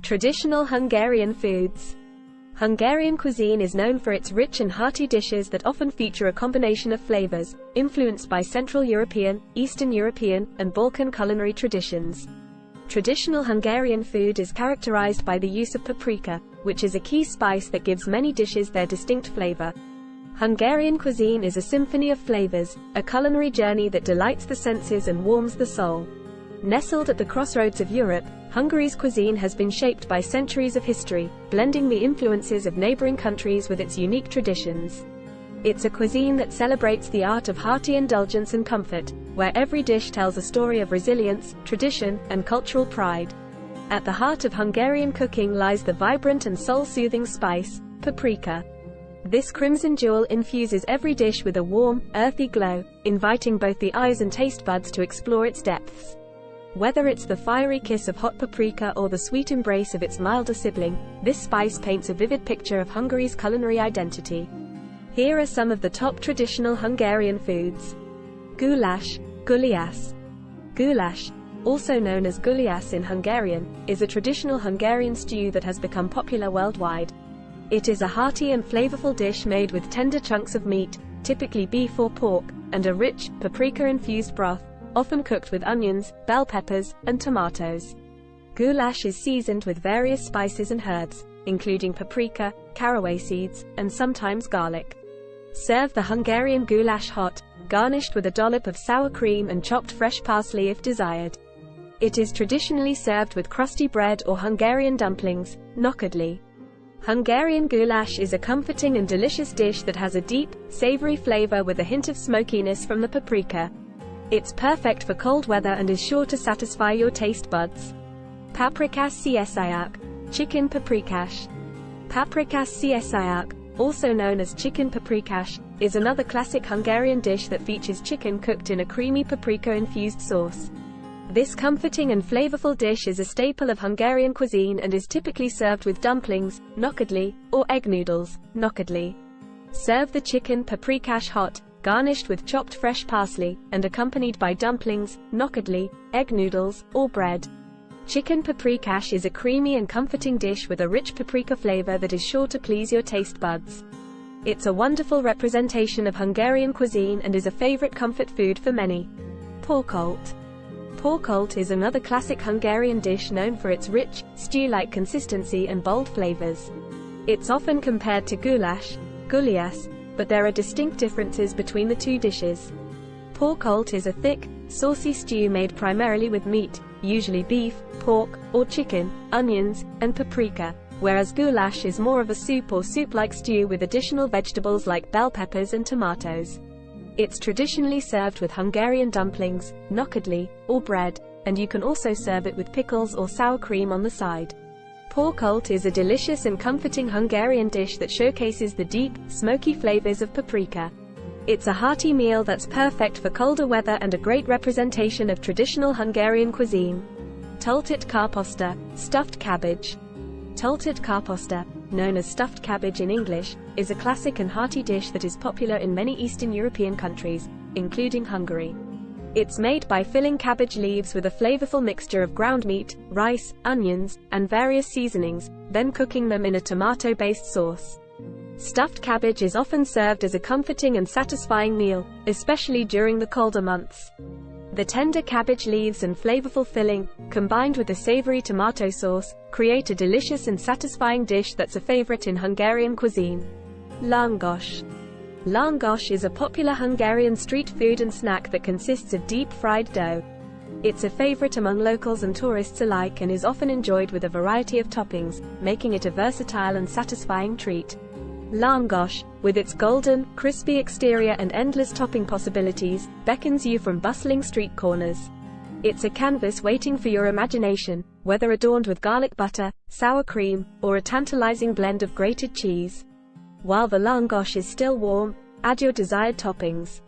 Traditional Hungarian foods. Hungarian cuisine is known for its rich and hearty dishes that often feature a combination of flavors, influenced by Central European, Eastern European, and Balkan culinary traditions. Traditional Hungarian food is characterized by the use of paprika, which is a key spice that gives many dishes their distinct flavor. Hungarian cuisine is a symphony of flavors, a culinary journey that delights the senses and warms the soul. Nestled at the crossroads of Europe, Hungary's cuisine has been shaped by centuries of history, blending the influences of neighboring countries with its unique traditions. It's a cuisine that celebrates the art of hearty indulgence and comfort, where every dish tells a story of resilience, tradition, and cultural pride. At the heart of Hungarian cooking lies the vibrant and soul-soothing spice, paprika. This crimson jewel infuses every dish with a warm, earthy glow, inviting both the eyes and taste buds to explore its depths. Whether it's the fiery kiss of hot paprika or the sweet embrace of its milder sibling, this spice paints a vivid picture of Hungary's culinary identity. Here are some of the top traditional Hungarian foods. Goulash, Gulyas. Goulash, also known as Gulyas in Hungarian, is a traditional Hungarian stew that has become popular worldwide. It is a hearty and flavorful dish made with tender chunks of meat, typically beef or pork, and a rich, paprika-infused broth, often cooked with onions, bell peppers, and tomatoes. Goulash is seasoned with various spices and herbs, including paprika, caraway seeds, and sometimes garlic. Serve the Hungarian goulash hot, garnished with a dollop of sour cream and chopped fresh parsley if desired. It is traditionally served with crusty bread or Hungarian dumplings, nokedli. Hungarian goulash is a comforting and delicious dish that has a deep, savory flavor with a hint of smokiness from the paprika. It's perfect for cold weather and is sure to satisfy your taste buds. Paprikás Csirke, chicken paprikash. Paprikás Csirke, also known as chicken paprikash, is another classic Hungarian dish that features chicken cooked in a creamy paprika-infused sauce. This comforting and flavorful dish is a staple of Hungarian cuisine and is typically served with dumplings, nokedli, or egg noodles, nokedli. Serve the chicken paprikash hot, garnished with chopped fresh parsley, and accompanied by dumplings, nokedli, egg noodles, or bread. Chicken paprikash is a creamy and comforting dish with a rich paprika flavor that is sure to please your taste buds. It's a wonderful representation of Hungarian cuisine and is a favorite comfort food for many. Pörkölt. Pörkölt is another classic Hungarian dish known for its rich, stew-like consistency and bold flavors. It's often compared to goulash, Gulyas, but there are distinct differences between the two dishes. Pörkölt is a thick, saucy stew made primarily with meat, usually beef, pork, or chicken, onions, and paprika, whereas goulash is more of a soup or soup-like stew with additional vegetables like bell peppers and tomatoes. It's traditionally served with Hungarian dumplings, nokedli, or bread, and you can also serve it with pickles or sour cream on the side. Pörkölt is a delicious and comforting Hungarian dish that showcases the deep, smoky flavors of paprika. It's a hearty meal that's perfect for colder weather and a great representation of traditional Hungarian cuisine. Töltött Káposzta, stuffed cabbage. Töltött Káposzta, known as stuffed cabbage in English, is a classic and hearty dish that is popular in many Eastern European countries, including Hungary. It's made by filling cabbage leaves with a flavorful mixture of ground meat, rice, onions, and various seasonings, then cooking them in a tomato-based sauce. Stuffed cabbage is often served as a comforting and satisfying meal, especially during the colder months. The tender cabbage leaves and flavorful filling, combined with a savory tomato sauce, create a delicious and satisfying dish that's a favorite in Hungarian cuisine. Langosh. Langosh is a popular Hungarian street food and snack that consists of deep-fried dough. It's a favorite among locals and tourists alike and is often enjoyed with a variety of toppings, making it a versatile and satisfying treat. Langosh, with its golden, crispy exterior and endless topping possibilities, beckons you from bustling street corners. It's a canvas waiting for your imagination, whether adorned with garlic butter, sour cream, or a tantalizing blend of grated cheese. While the langosh is still warm, add your desired toppings.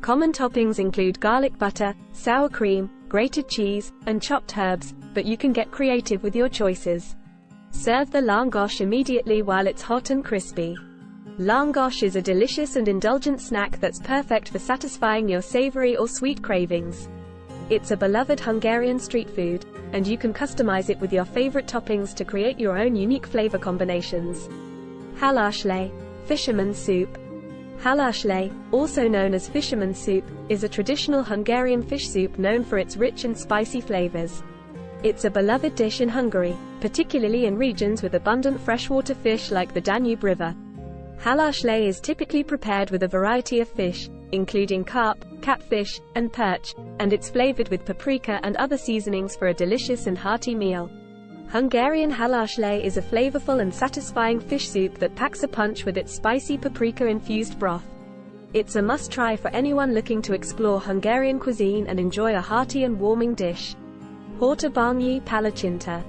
Common toppings include garlic butter, sour cream, grated cheese, and chopped herbs, but you can get creative with your choices. Serve the langosh immediately while it's hot and crispy. Langosh is a delicious and indulgent snack that's perfect for satisfying your savory or sweet cravings. It's a beloved Hungarian street food, and you can customize it with your favorite toppings to create your own unique flavor combinations. Halászlé, Fisherman Soup. Halászlé, also known as Fisherman Soup, is a traditional Hungarian fish soup known for its rich and spicy flavors. It's a beloved dish in Hungary, particularly in regions with abundant freshwater fish like the Danube River. Halászlé is typically prepared with a variety of fish, including carp, catfish, and perch, and it's flavored with paprika and other seasonings for a delicious and hearty meal. Hungarian halászlé is a flavorful and satisfying fish soup that packs a punch with its spicy paprika-infused broth. It's a must-try for anyone looking to explore Hungarian cuisine and enjoy a hearty and warming dish. Hortobágyi Palacsinta.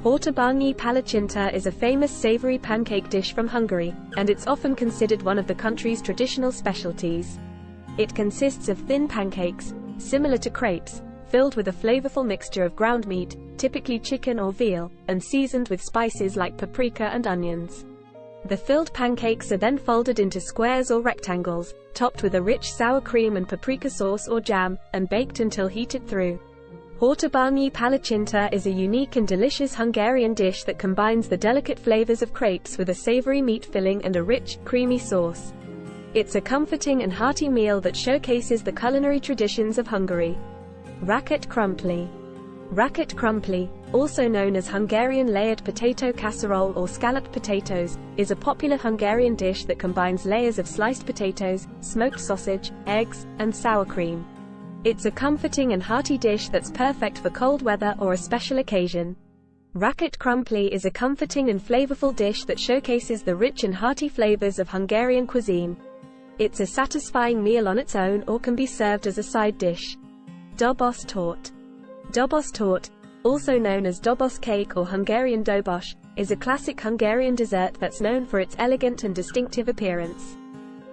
Hortobágyi Palacsinta is a famous savory pancake dish from Hungary, and it's often considered one of the country's traditional specialties. It consists of thin pancakes, similar to crepes, filled with a flavorful mixture of ground meat, typically chicken or veal, and seasoned with spices like paprika and onions. The filled pancakes are then folded into squares or rectangles, topped with a rich sour cream and paprika sauce or jam, and baked until heated through. Hortobágyi Palacsinta is a unique and delicious Hungarian dish that combines the delicate flavors of crepes with a savory meat filling and a rich, creamy sauce. It's a comforting and hearty meal that showcases the culinary traditions of Hungary. Rakott Krumpli. Rakott Krumpli, also known as Hungarian layered potato casserole or scalloped potatoes, is a popular Hungarian dish that combines layers of sliced potatoes, smoked sausage, eggs, and sour cream. It's a comforting and hearty dish that's perfect for cold weather or a special occasion. Rakott Krumpli is a comforting and flavorful dish that showcases the rich and hearty flavors of Hungarian cuisine. It's a satisfying meal on its own or can be served as a side dish. Dobos Torte. Dobos Torte, also known as Dobos cake or Hungarian Dobosh, is a classic Hungarian dessert that's known for its elegant and distinctive appearance.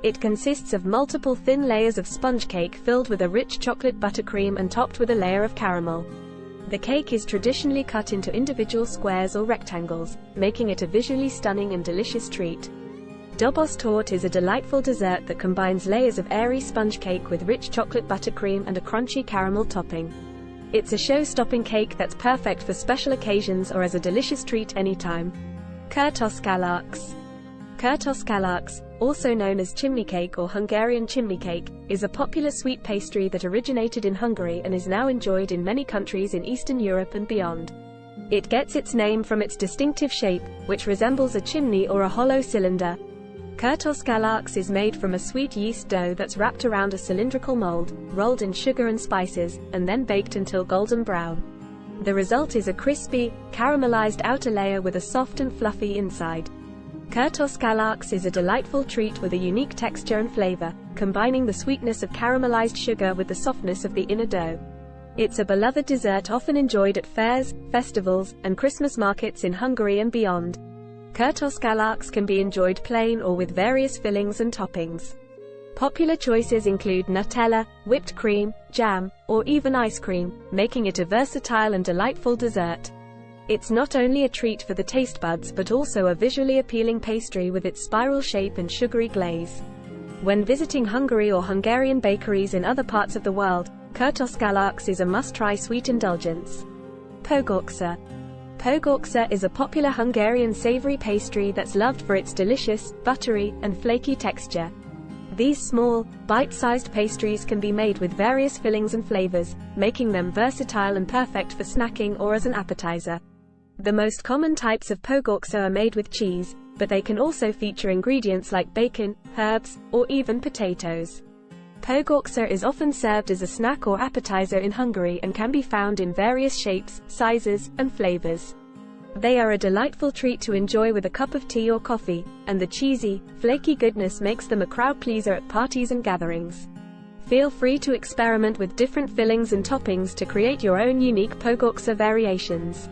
It consists of multiple thin layers of sponge cake filled with a rich chocolate buttercream and topped with a layer of caramel. The cake is traditionally cut into individual squares or rectangles, making it a visually stunning and delicious treat. Dobos Torte is a delightful dessert that combines layers of airy sponge cake with rich chocolate buttercream and a crunchy caramel topping. It's a show-stopping cake that's perfect for special occasions or as a delicious treat anytime. Kürtőskalács. Kürtőskalács, also known as chimney cake or Hungarian chimney cake, is a popular sweet pastry that originated in Hungary and is now enjoyed in many countries in Eastern Europe and beyond. It gets its name from its distinctive shape, which resembles a chimney or a hollow cylinder. Kürtőskalács is made from a sweet yeast dough that's wrapped around a cylindrical mold, rolled in sugar and spices, and then baked until golden brown. The result is a crispy, caramelized outer layer with a soft and fluffy inside. Kürtőskalács is a delightful treat with a unique texture and flavor, combining the sweetness of caramelized sugar with the softness of the inner dough. It's a beloved dessert often enjoyed at fairs, festivals, and Christmas markets in Hungary and beyond. Kürtőskalács can be enjoyed plain or with various fillings and toppings. Popular choices include Nutella, whipped cream, jam, or even ice cream, making it a versatile and delightful dessert. It's not only a treat for the taste buds but also a visually appealing pastry with its spiral shape and sugary glaze. When visiting Hungary or Hungarian bakeries in other parts of the world, Kürtőskalács is a must-try sweet indulgence. Pogoxa. Pogoxa is a popular Hungarian savory pastry that's loved for its delicious, buttery, and flaky texture. These small, bite-sized pastries can be made with various fillings and flavors, making them versatile and perfect for snacking or as an appetizer. The most common types of pogoxa are made with cheese, but they can also feature ingredients like bacon, herbs, or even potatoes. Pogoxa is often served as a snack or appetizer in Hungary and can be found in various shapes, sizes, and flavors. They are a delightful treat to enjoy with a cup of tea or coffee, and the cheesy, flaky goodness makes them a crowd pleaser at parties and gatherings. Feel free to experiment with different fillings and toppings to create your own unique pogoxa variations.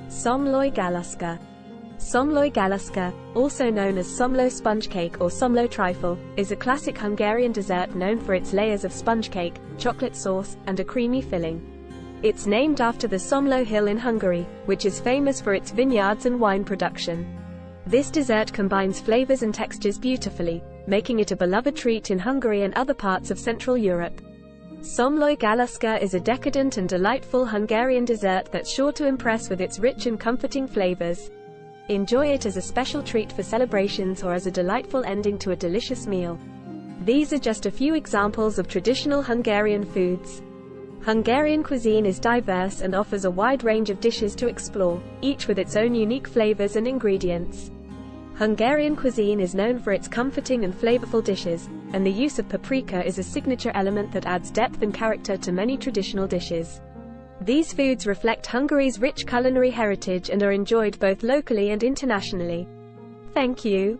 Somlói Galuska. Somlói Galuska, also known as Somlo sponge cake or Somlo trifle, is a classic Hungarian dessert known for its layers of sponge cake, chocolate sauce, and a creamy filling. It's named after the Somlo Hill in Hungary, which is famous for its vineyards and wine production. This dessert combines flavors and textures beautifully, making it a beloved treat in Hungary and other parts of Central Europe. Somlói Galuska is a decadent and delightful Hungarian dessert that's sure to impress with its rich and comforting flavors. Enjoy it as a special treat for celebrations or as a delightful ending to a delicious meal. These are just a few examples of traditional Hungarian foods. Hungarian cuisine is diverse and offers a wide range of dishes to explore, each with its own unique flavors and ingredients. Hungarian cuisine is known for its comforting and flavorful dishes, and the use of paprika is a signature element that adds depth and character to many traditional dishes. These foods reflect Hungary's rich culinary heritage and are enjoyed both locally and internationally. Thank you.